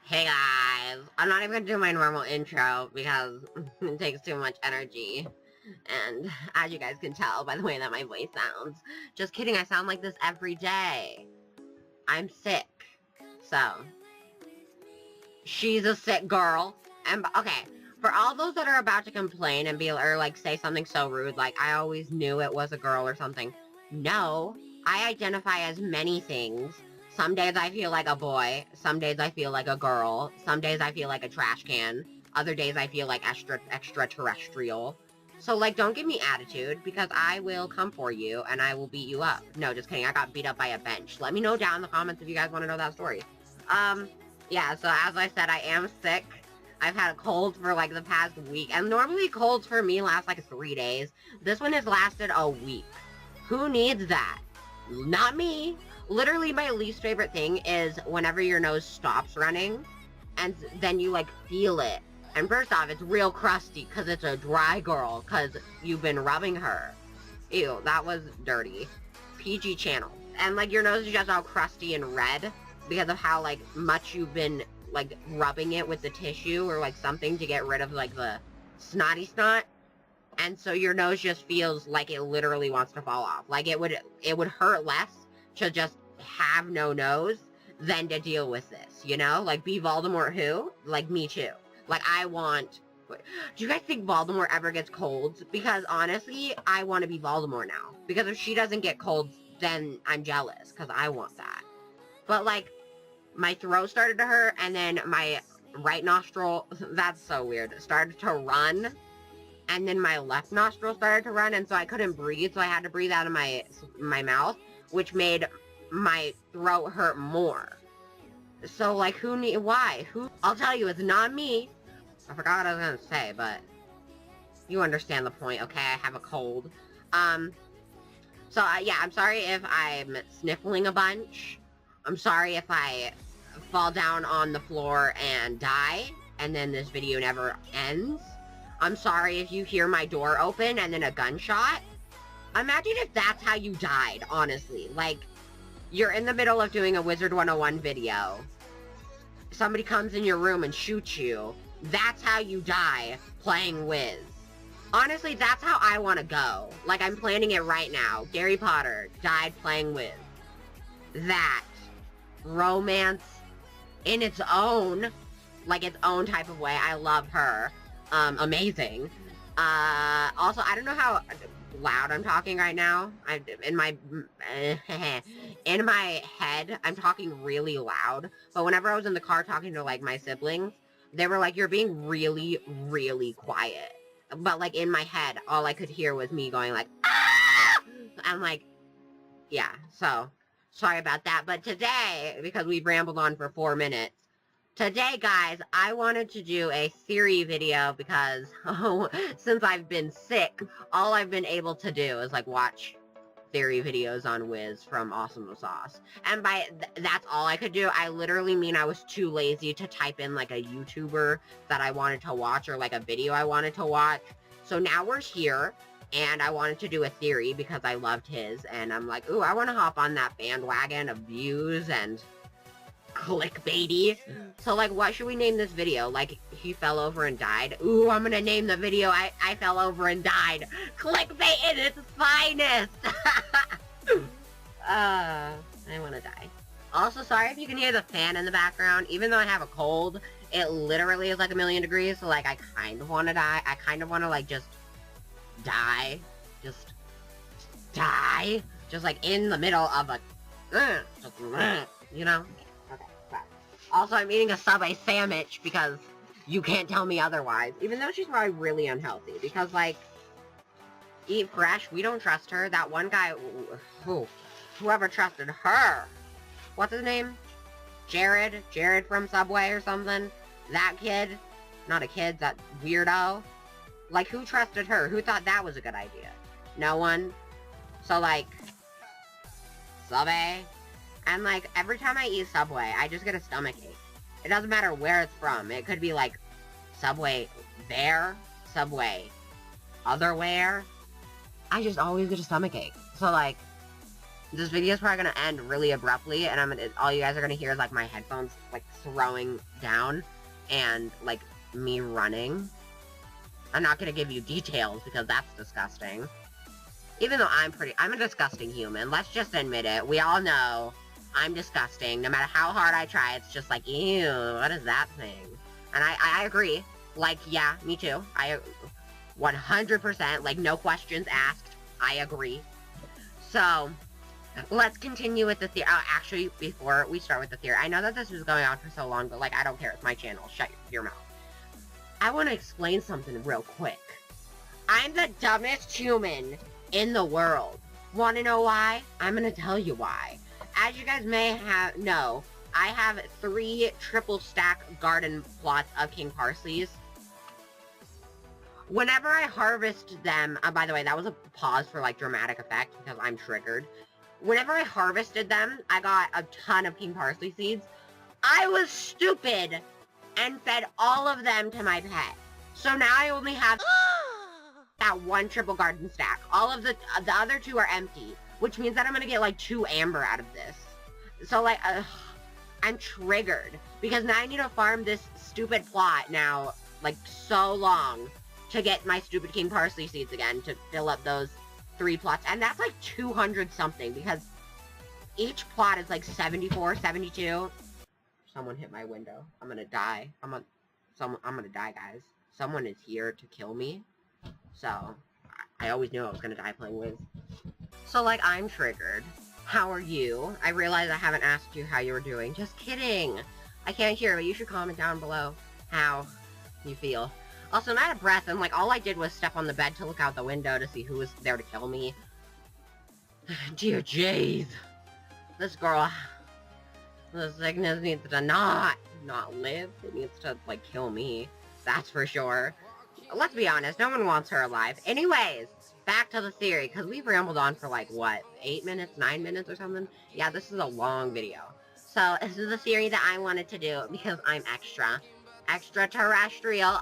Hey guys, I'm not even gonna do my normal intro because it takes too much energy. And as you guys can tell by the way that my voice sounds, just kidding, I sound like this every day. I'm sick. So, she's a sick girl. And, okay, for all those that are about to complain and be, or like say something so rude, like I always knew it was a girl or something. No, I identify as many things. Some days I feel like a boy, some days I feel like a girl, some days I feel like a trash can, other days I feel like extraterrestrial. So, like, don't give me attitude, because I will come for you, and I will beat you up. No, just kidding, I got beat up by a bench. Let me know down in the comments if you guys want to know that story. Yeah, so as I said, I am sick. I've had a cold for, like, the past week, and normally colds for me last, like, 3 days. This one has lasted a week. Who needs that? Not me. Literally, my least favorite thing is whenever your nose stops running, and then you, like, feel it. And first off, it's real crusty, because it's a dry girl, because you've been rubbing her. Ew, that was dirty. PG channel. And, like, your nose is just all crusty and red, because of how, like, much you've been, like, rubbing it with the tissue, or, like, something to get rid of, like, the snotty snot. And so your nose just feels like it literally wants to fall off. Like, it would hurt less to just have no nose than to deal with this, you know? Like, be Voldemort who? Like, me too. Like, I want... Do you guys think Voldemort ever gets colds? Because, honestly, I want to be Voldemort now. Because if she doesn't get colds, then I'm jealous, because I want that. But, like, my throat started to hurt, and then my right nostril, that's so weird, started to run. And then my left nostril started to run, and so I couldn't breathe, so I had to breathe out of my mouth, which made my throat hurt more. So, like, why? I'll tell you, it's not me. I forgot what I was gonna say, but you understand the point, okay? I have a cold. So, yeah, I'm sorry if I'm sniffling a bunch. I'm sorry if I fall down on the floor and die, and then this video never ends. I'm sorry if you hear my door open and then a gunshot. Imagine if that's how you died, honestly. Like, you're in the middle of doing a Wizard 101 video. Somebody comes in your room and shoots you. That's how you die playing Wiz. Honestly, that's how I want to go. Like, I'm planning it right now. Harry Potter died playing Wiz. That. Romance in its own, like, its own type of way. I love her. Amazing. Also, I don't know how loud I'm talking right now. In my head, I'm talking really loud. But whenever I was in the car talking to, like, my siblings, they were like, you're being really, really quiet. But, like, in my head, all I could hear was me going, like, ah! I'm like, yeah, so, sorry about that. But today, because we've rambled on for 4 minutes, today, guys, I wanted to do a theory video because, since I've been sick, all I've been able to do is, like, watch theory videos on Wiz from Awesome Sauce. And by that's all I could do. I literally mean I was too lazy to type in, like, a YouTuber that I wanted to watch or, like, a video I wanted to watch. So now we're here, and I wanted to do a theory because I loved his, and I'm like, ooh, I want to hop on that bandwagon of views and clickbaity. So, like, what should we name this video? Like, he fell over and died? Ooh, I'm gonna name the video I fell over and died. Clickbait in its finest! I wanna die. Also, sorry if you can hear the fan in the background. Even though I have a cold, it literally is like 1,000,000 degrees, so, like, I kind of wanna die. I kind of wanna, like, just die. Just die. Just, like, in the middle of a... you know? Also, I'm eating a Subway sandwich because you can't tell me otherwise. Even though she's probably really unhealthy. Because, like, eat fresh. We don't trust her. That one guy, whoever trusted her. What's his name? Jared? Jared from Subway or something? That kid? Not a kid, that weirdo. Like, who trusted her? Who thought that was a good idea? No one. So, like, Subway. And, like, every time I eat Subway, I just get a stomachache. It doesn't matter where it's from. It could be, like, Subway there, Subway otherwhere. I just always get a stomachache. So, like, This video is probably gonna end really abruptly, and all you guys are gonna hear is like my headphones like throwing down and like me running. I'm not gonna give you details because that's disgusting. Even though I'm a disgusting human. Let's just admit it. We all know I'm disgusting. No matter how hard I try, it's just like, ew, what is that thing? And I agree. Like, yeah, me too. 100%, like, no questions asked. I agree. So, let's continue with the theory. Oh, actually, before we start with the theory, I know that this was going on for so long, but, like, I don't care. It's my channel. Shut your mouth. I want to explain something real quick. I'm the dumbest human in the world. Want to know why? I'm going to tell you why. As you guys may know, I have 3 triple stack garden plots of king parsleys. Whenever I harvest them, by the way, that was a pause for like dramatic effect because I'm triggered. Whenever I harvested them, I got a ton of king parsley seeds. I was stupid and fed all of them to my pet. So now I only have that 1 triple garden stack. All of the other 2 are empty, which means that I'm gonna get like 2 amber out of this. So like, I'm triggered because now I need to farm this stupid plot now, like so long to get my stupid king parsley seeds again to fill up those 3 plots. And that's like 200 something because each plot is like 74, 72. Someone hit my window. I'm gonna die. I'm gonna die, guys. Someone is here to kill me. So, I always knew I was gonna die playing Wiz. So, like, I'm triggered. How are you? I realize I haven't asked you how you were doing. Just kidding. I can't hear, but you should comment down below how you feel. Also, I'm out of breath, and, like, all I did was step on the bed to look out the window to see who was there to kill me. Dear jeez. This girl... The sickness needs to not live. It needs to, like, kill me. That's for sure. Let's be honest, no one wants her alive. Anyways, back to the theory, because we've rambled on for, like, what, 8 minutes, 9 minutes or something? Yeah, this is a long video. So, this is the theory that I wanted to do, because I'm extraterrestrial.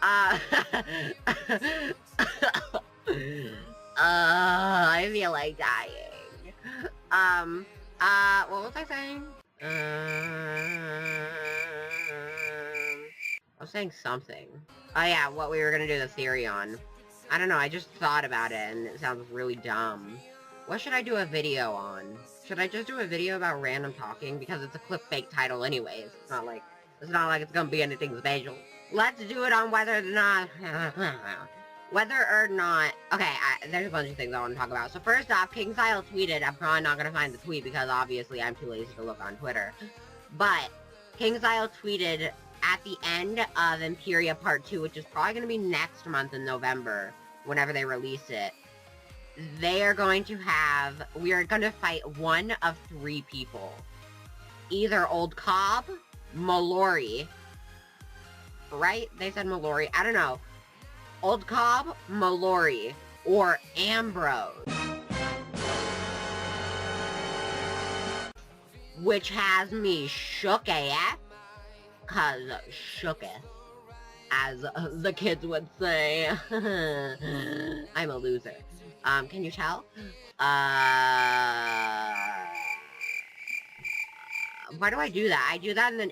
I feel like dying. What was I saying? I was saying something. Oh yeah, what we were gonna do the theory on. I don't know, I just thought about it and it sounds really dumb. What should I do a video on? Should I just do a video about random talking? Because it's a clickbait title anyways. It's not like it's gonna be anything special. Let's do it on whether or not... Okay, there's a bunch of things I want to talk about. So first off, King Style tweeted, I'm probably not going to find the tweet because obviously I'm too lazy to look on Twitter. But, King Style tweeted at the end of Empyrea Part 2, which is probably going to be next month in November, whenever they release it. We are going to fight one of 3 people. Either Old Cobb, Mallory, right? They said Mallory. I don't know. Old Cobb, Mallory, or Ambrose. Which has me shook AF, cause shooketh, as the kids would say. I'm a loser. Can you tell? Why do I do that? I do that and then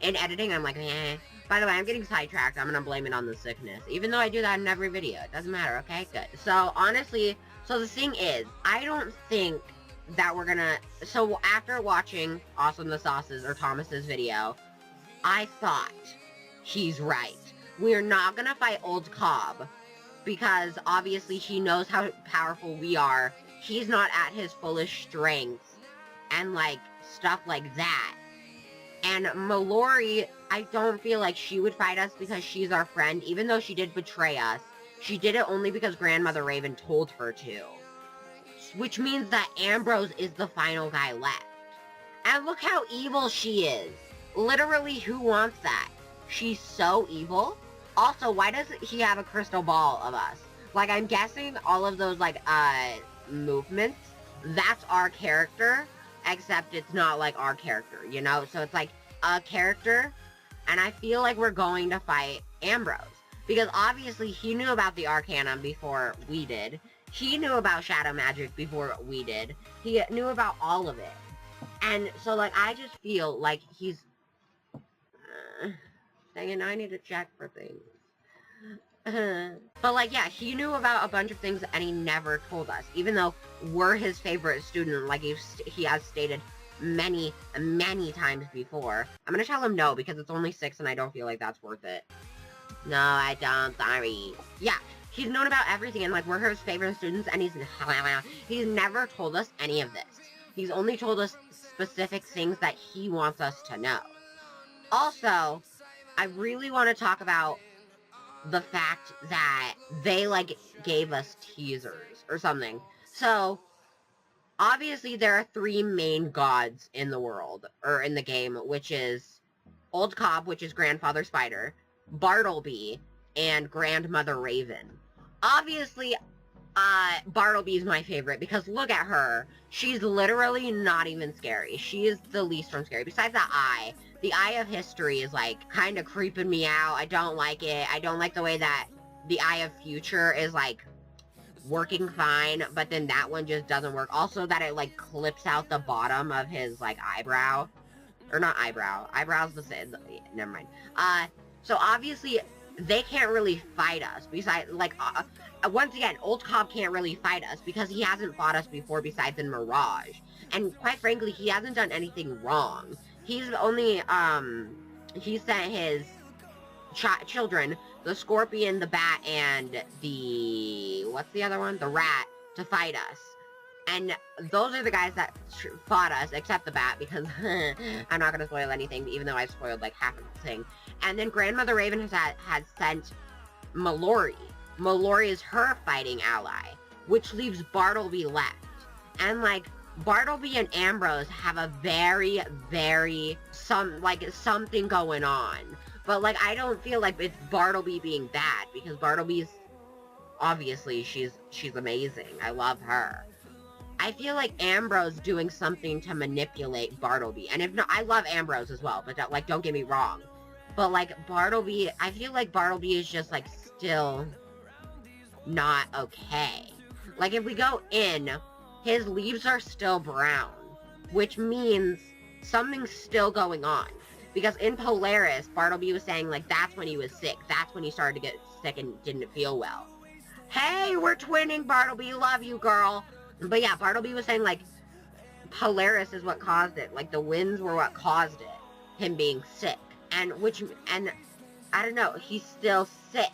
in editing, I'm like, eh. By the way, I'm getting sidetracked. I'm gonna blame it on the sickness. Even though I do that in every video. It doesn't matter, okay? Good. So, honestly, the thing is, I don't think that we're gonna... So, after watching Awesome the Sauce's or Thomas's video, I thought he's right. We're not gonna fight Old Cobb. Because, obviously, he knows how powerful we are. He's not at his fullest strength. And, like, stuff like that. And Mallory, I don't feel like she would fight us because she's our friend. Even though she did betray us, she did it only because Grandmother Raven told her to. Which means that Ambrose is the final guy left. And look how evil she is. Literally, who wants that? She's so evil. Also, why doesn't he have a crystal ball of us? Like, I'm guessing all of those, like, movements, that's our character. Except it's not like our character, you know? So it's like a character, and I feel like we're going to fight Ambrose. Because obviously he knew about the Arcanum before we did, He knew about shadow magic before we did. He knew about all of it. And so, like, I just feel like he's... dang it, now I need to check for things. But, like, yeah, he knew about a bunch of things and he never told us. Even though we're his favorite student, like he has stated many, many times before. I'm gonna tell him no, because it's only 6 and I don't feel like that's worth it. No, I don't, sorry. Yeah, he's known about everything and, like, we're his favorite students and he's never told us any of this. He's only told us specific things that he wants us to know. Also, I really want to talk about the fact that they, like, gave us teasers or something. So, obviously there are 3 main gods in the world, or in the game, which is Old Cobb, which is Grandfather Spider, Bartleby, and Grandmother Raven. Obviously, Bartleby's my favorite, because look at her. She's literally not even scary. She is the least from scary. Besides that eye. The Eye of History is, like, kind of creeping me out. I don't like it. I don't like the way that the Eye of Future is, like, working fine, but then that one just doesn't work. Also, that it, like, clips out the bottom of his, like, eyebrow. Or not eyebrow. Eyebrow's the same. Never mind. So obviously, they can't really fight us. Besides, like, once again, Old Cobb can't really fight us because he hasn't fought us before besides in Mirage. And quite frankly, he hasn't done anything wrong. He's only, he sent his children, the scorpion, the bat, and the, what's the other one? The rat, to fight us. And those are the guys that fought us, except the bat, because I'm not going to spoil anything, even though I've spoiled, like, half of the thing. And then Grandmother Raven has sent Mallory. Mallory is her fighting ally, which leaves Bartleby left. And, like, Bartleby and Ambrose have a very, something going on. But, like, I don't feel like it's Bartleby being bad, because Bartleby's, obviously, she's amazing. I love her. I feel like Ambrose doing something to manipulate Bartleby. And if not, I love Ambrose as well, but, like, don't get me wrong. But, like, Bartleby, I feel like Bartleby is just, like, still not okay. Like, if we go in, his leaves are still brown, which means something's still going on. Because in Polaris, Bartleby was saying, like, that's when he was sick. That's when he started to get sick and didn't feel well. Hey, we're twinning, Bartleby. Love you, girl. But yeah, Bartleby was saying, like, Polaris is what caused it. Like, the winds were what caused it. Him being sick. And I don't know, he's still sick.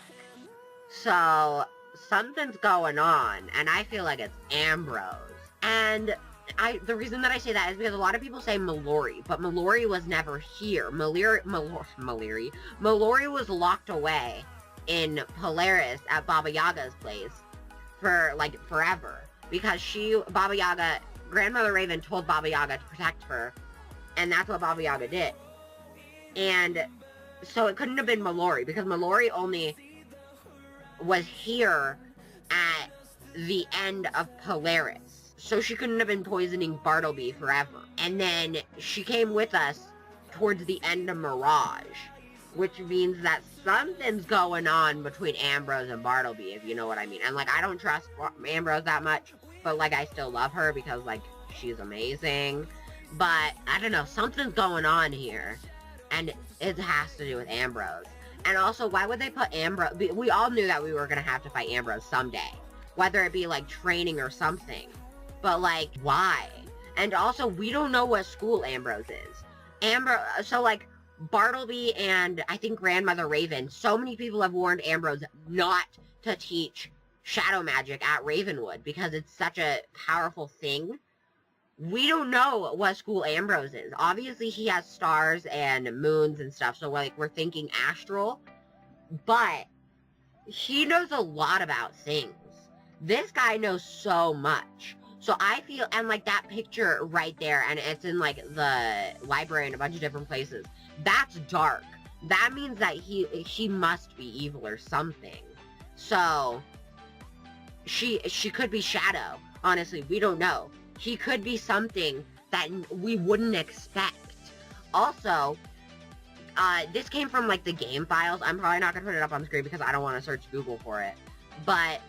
So, something's going on. And I feel like it's Ambrose. And the reason that I say that is because a lot of people say Mallory, but Mallory was never here. Mallory was locked away in Polaris at Baba Yaga's place for, like, forever. Because Grandmother Raven told Baba Yaga to protect her, and that's what Baba Yaga did. And so it couldn't have been Mallory, because Mallory only was here at the end of Polaris. So she couldn't have been poisoning Bartleby forever. And then she came with us towards the end of Mirage, which means that something's going on between Ambrose and Bartleby, if you know what I mean. And, like, I don't trust Ambrose that much, but, like, I still love her because, like, she's amazing. But, I don't know, something's going on here. And it has to do with Ambrose. And also, why would they put Ambrose... We all knew that we were going to have to fight Ambrose someday. Whether it be, like, training or something. But, like, why? And also, we don't know what school Ambrose is. So, like, Bartleby and, I think, Grandmother Raven, so many people have warned Ambrose not to teach shadow magic at Ravenwood because it's such a powerful thing. We don't know what school Ambrose is. Obviously, he has stars and moons and stuff, so, like, we're thinking astral. But he knows a lot about things. This guy knows so much. So I feel, and, like, that picture right there, and it's in, like, the library in a bunch of different places, that's dark. That means that he must be evil or something. So she could be Shadow. Honestly, we don't know. He could be something that we wouldn't expect. Also, this came from, like, the game files. I'm probably not going to put it up on the screen because I don't want to search Google for it. But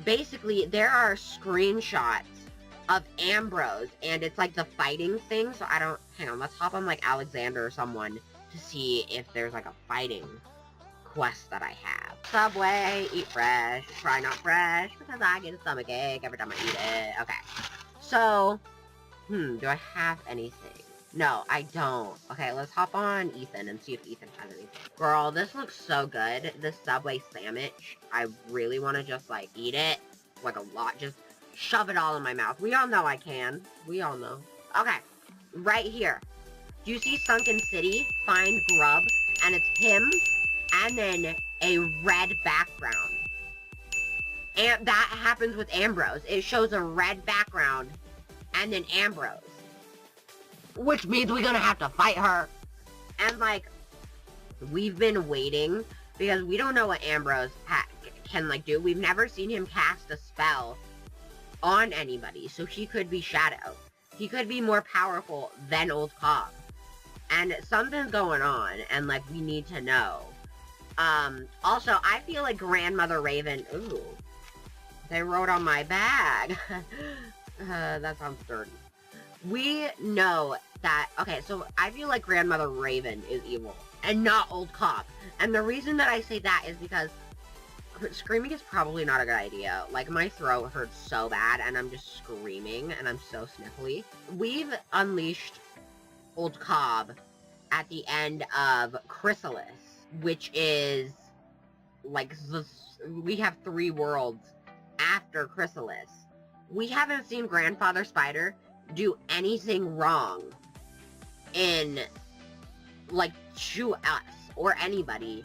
basically there are screenshots of Ambrose, and it's like the fighting thing, so I don't, hang on, let's hop on like Alexander or someone to see if there's like a fighting quest that I have. Subway, eat fresh, try not fresh, because I get a stomachache every time I eat it. Okay, so, do I have anything? No, I don't. Okay, let's hop on Ethan and see if Ethan has anything. Girl, this looks so good. This Subway sandwich. I really want to just, like, eat it. Like, a lot. Just shove it all in my mouth. We all know I can. We all know. Okay, right here. Do you see Sunken City? Find Grub. And it's him, and then a red background. And that happens with Ambrose. It shows a red background, and then Ambrose. Which means we're gonna have to fight her. And, like, we've been waiting, because we don't know what Ambrose can, like, do. We've never seen him cast a spell on anybody, so he could be Shadow. He could be more powerful than Old Cobb. And something's going on, and, like, we need to know. Also, I feel like Grandmother Raven... Ooh. They wrote on my bag. That sounds dirty. We know that... Okay, so I feel like Grandmother Raven is evil, and not Old Cobb. And the reason that I say that is because screaming is probably not a good idea. Like, my throat hurts so bad, and I'm just screaming, and I'm so sniffly. We've unleashed Old Cobb at the end of Chrysalis, which is, like, we have 3 worlds after Chrysalis. We haven't seen Grandfather Spider do anything wrong in, like, to us, or anybody,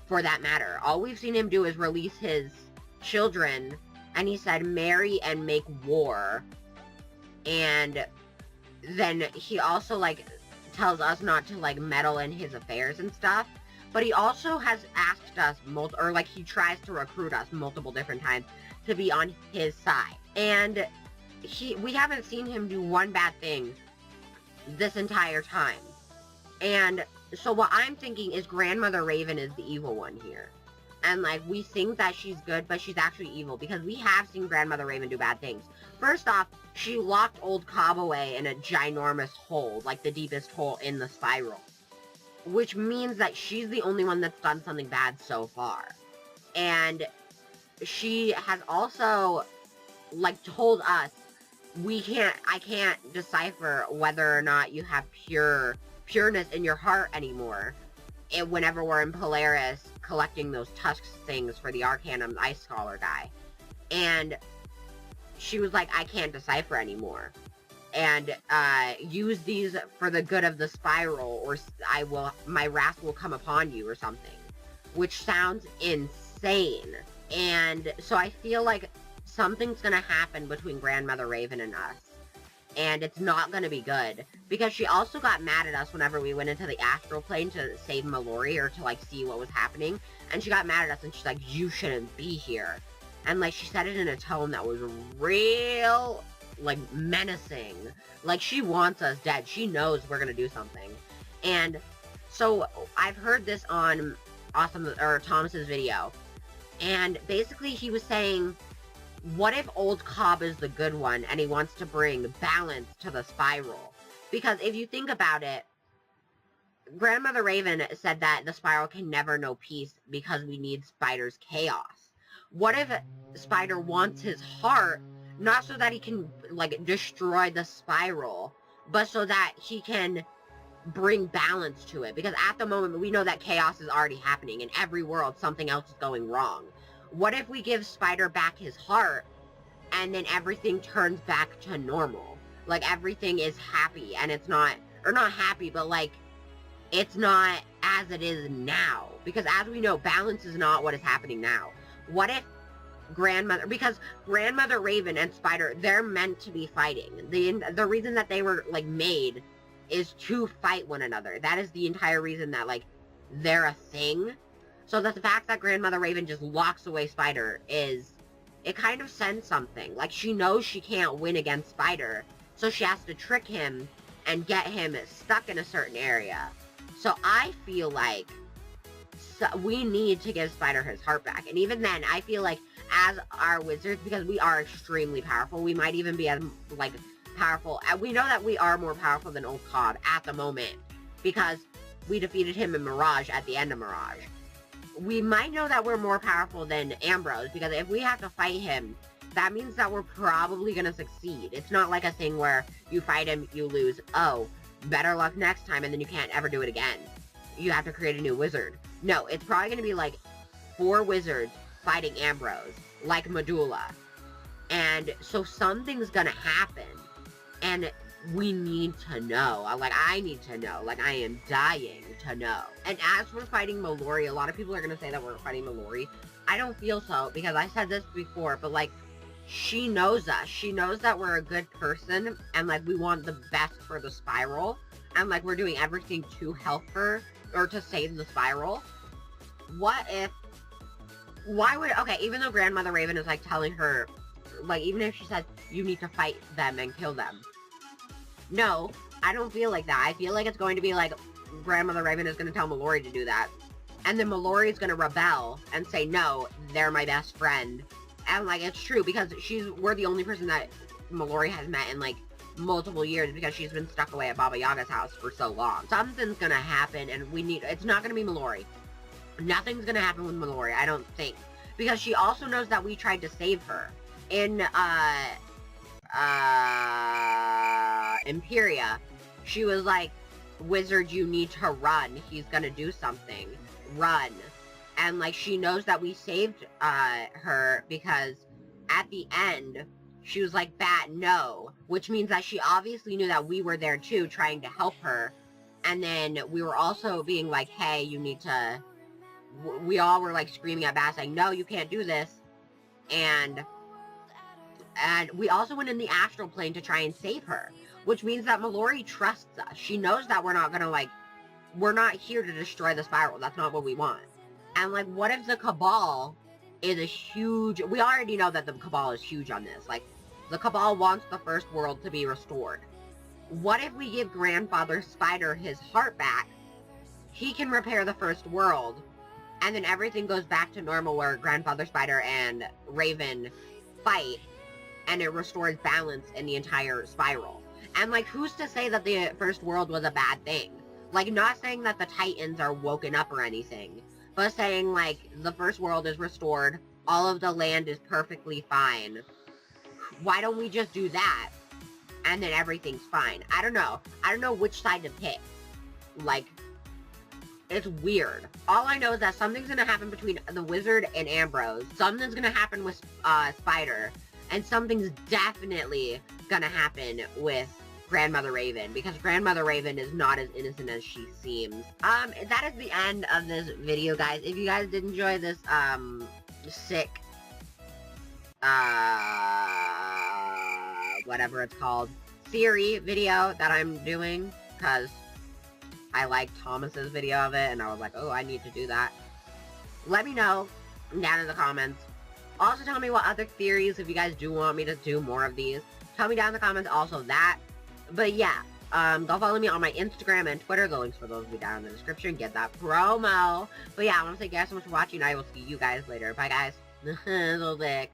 for that matter. All we've seen him do is release his children, and he said marry and make war, and then he also, like, tells us not to, like, meddle in his affairs and stuff, but he also has asked us, or, like, he tries to recruit us multiple different times to be on his side, and we haven't seen him do one bad thing this entire time. And so what I'm thinking is Grandmother Raven is the evil one here. And, like, we think that she's good, but she's actually evil, because we have seen Grandmother Raven do bad things. First off, she locked Old Cobb away in a ginormous hole, like the deepest hole in the spiral. Which means that she's the only one that's done something bad so far. And she has also, like, told us, I can't decipher whether or not you have pureness in your heart anymore. And whenever we're in Polaris collecting those tusks things for the Arcanum Ice Scholar guy. And she was like, I can't decipher anymore. And use these for the good of the spiral, or my wrath will come upon you, or something. Which sounds insane. And so I feel like something's gonna happen between Grandmother Raven and us. And it's not gonna be good. Because she also got mad at us whenever we went into the astral plane to save Mallory, or to, like, see what was happening. And she got mad at us, and she's like, you shouldn't be here. And, like, she said it in a tone that was real, like, menacing. Like, she wants us dead. She knows we're gonna do something. And so I've heard this on Thomas's video. And basically he was saying, what if Old Cobb is the good one and he wants to bring balance to the spiral? Because if you think about it, Grandmother Raven said that the spiral can never know peace because we need Spider's chaos. What if Spider wants his heart, not so that he can, like, destroy the spiral, but so that he can bring balance to it? Because at the moment, we know that chaos is already happening. In every world, something else is going wrong. What if we give Spider back his heart, and then everything turns back to normal? Like, everything is happy, and it's not, or not happy, but, like, it's not as it is now. Because as we know, balance is not what is happening now. What if because Grandmother Raven and Spider, they're meant to be fighting. The reason that they were, like, made is to fight one another. That is the entire reason that, like, they're a thing. So the fact that Grandmother Raven just locks away Spider it kind of sends something. Like, she knows she can't win against Spider, so she has to trick him and get him stuck in a certain area. So I feel like So we need to give Spider his heart back. And even then, I feel like as our wizards, because we are extremely powerful, we might even be as, like, powerful. We know that we are more powerful than Old Cod at the moment, because we defeated him in Mirage at the end of Mirage. We might know that we're more powerful than Ambrose, because if we have to fight him, that means that we're probably going to succeed. It's not like a thing where you fight him, you lose. Oh, better luck next time, and then you can't ever do it again. You have to create a new wizard. No, it's probably going to be like 4 wizards fighting Ambrose, like Medulla. And so something's going to happen, and we need to know. Like, I need to know. Like, I am dying to know. And as for fighting Mallory, a lot of people are going to say that we're fighting Mallory. I don't feel so, because I said this before, but, like, she knows us. She knows that we're a good person, and, like, we want the best for the spiral, and, like, we're doing everything to help her, or to save the spiral. What if... Why would... Okay, even though Grandmother Raven is, like, telling her, like, even if she says, you need to fight them and kill them. No, I don't feel like that. I feel like it's going to be like, Grandmother Raven is going to tell Mallory to do that. And then Mallory is going to rebel and say, no, they're my best friend. And, like, it's true, because we're the only person that Mallory has met in, like, multiple years, because she's been stuck away at Baba Yaga's house for so long. Something's going to happen, and it's not going to be Mallory. Nothing's going to happen with Mallory, I don't think. Because she also knows that we tried to save her. In, Empyrea, she was like, wizard, you need to run. He's gonna do something. Run. And, like, she knows that we saved, her, because at the end, she was like, Bat, no. Which means that she obviously knew that we were there, too, trying to help her. And then we were also being like, hey, you need to... We all were, like, screaming at Bat, saying, no, you can't do this. And we also went in the astral plane to try and save her, which means that Mallory trusts us. She knows that we're not gonna, like, we're not here to destroy the spiral. That's not what we want. And, like, what if the Cabal is a huge... We already know that the Cabal is huge on this. Like, the Cabal wants the first world to be restored. What if we give Grandfather Spider his heart back? He can repair the first world, and then everything goes back to normal, where Grandfather Spider and Raven fight, and it restores balance in the entire spiral. And, like, who's to say that the first world was a bad thing? Like, not saying that the Titans are woken up or anything, but saying, like, the first world is restored, all of the land is perfectly fine. Why don't we just do that, and then everything's fine? I don't know. I don't know which side to pick. Like, it's weird. All I know is that something's gonna happen between the wizard and Ambrose. Something's gonna happen with Spider. And something's definitely gonna happen with Grandmother Raven, because Grandmother Raven is not as innocent as she seems. That is the end of this video, guys. If you guys did enjoy this, sick, whatever it's called, theory video that I'm doing, because I liked Thomas's video of it, and I was like, oh, I need to do that. Let me know down in the comments. Also, tell me what other theories, if you guys do want me to do more of these. Tell me down in the comments also that. But yeah, go follow me on my Instagram and Twitter. The links for those will be down in the description. Get that promo. But yeah, I want to thank you guys so much for watching. I will see you guys later. Bye, guys. Little dick.